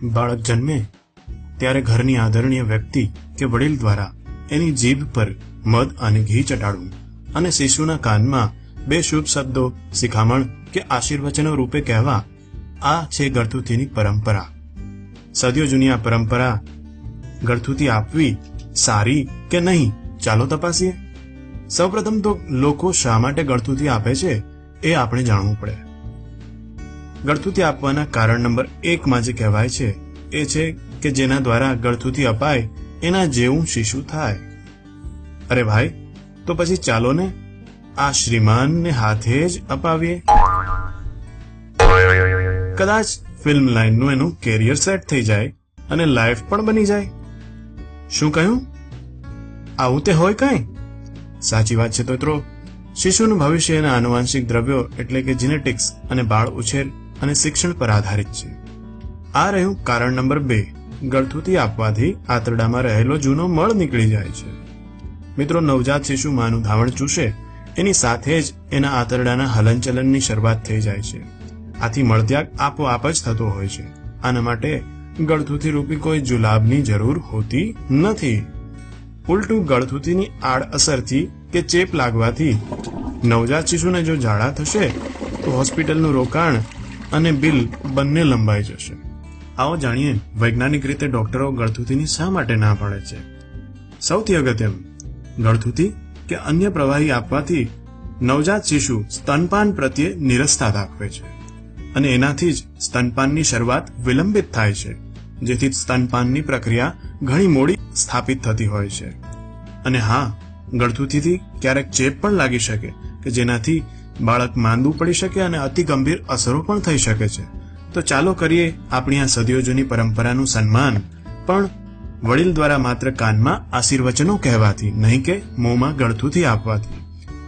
બાળક જન્મે ત્યારે ઘરની આદરણીય વ્યક્તિ કે વડીલ દ્વારા એની જીભ પર મધ અને ઘી ચટાડવું અને શિશુના કાનમાં 2 શુભ શબ્દો શિખામણ કે આશીર્વચનો રૂપે કહેવા, આ છે ગળથુથીની પરંપરા. સદીઓ જૂની આ પરંપરા ગળથુથી આપવી સારી કે નહીં, ચાલો તપાસીએ. સૌપ્રથમ તો લોકો શા માટે ગળથુથી આપે છે એ આપણે જાણવું પડે. ગળથુથી આપવાના કારણ નંબર 1 જે કહેવાય છે એ છે કે જેના દ્વારા ગળથુથી અપાય એના જેવું શિશુ થાય. અરે ભાઈ, તો પછી ચાલો ને આ શ્રીમાનને હાથે જ અપાવીએ. કદાચ ફિલ્મ લાઈનનું એનું કેરિયર સેટ થઈ જાય અને લાઈફ પણ બની જાય. શું કહ્યું? આવું તે હોય કઈ? સાચી વાત છે. તો મિત્રો, શિશુનું ભવિષ્ય એના આનુવાંશિક દ્રવ્યો એટલે કે જીનેટિક્સ અને બાળ ઉછેર અને શિક્ષણ પર આધારિત છે. આ રહ્યું કારણ નંબર 2. ગળથુથી આપવાથી આંતરડામાં રહેલો જૂનો મળ નીકળી જાય છે. મિત્રો, નવજાત શિશુ માનું ધાવણ ચૂસે એની સાથે જ એના આંતરડાના હલનચલનની શરૂઆત થઈ જાય છે. આથી મળત્યાગ આપોઆપ જ થતો હોય છે. આના માટે ગળથુથી રૂપી કોઈ જુલાબની જરૂર હોતી નથી. ઉલટું ગળથુથીની આડઅસરથી કે ચેપ લાગવાથી નવજાત શિશુને જો ઝાડા થશે તો હોસ્પિટલનું રોકાણ અને બિલ બંને લંબાઈ જશે. આવો જાણીએ વૈજ્ઞાનિક રીતે ડોક્ટરો ગળથુથીની શા માટે ના પાડે છે. સૌથી અગત્યનું, ગળથુથી કે અન્ય પ્રવાહી આપવાથી નવજાત શિશુ સ્તનપાન પ્રત્યે નિરસતા દાખવે છે અને એનાથી જ સ્તનપાનની શરૂઆત વિલંબિત થાય છે, જેથી સ્તનપાનની પ્રક્રિયા ઘણી મોડી સ્થાપિત થતી હોય છે. અને હા, ગળથુથીથી ક્યારેક ચેપ પણ લાગી શકે કે જેનાથી બાળક માંદું પડી શકે અને અતિ ગંભીર અસરો પણ થઈ શકે છે. તો ચાલો કરીએ આપણી આ સદીઓ જૂની પરંપરાનું સન્માન, પણ વડીલ દ્વારા માત્ર કાનમાં આશીર્વચનો કહેવાથી, નહીં કે મોંમાં ગળથુથી આપવાથી.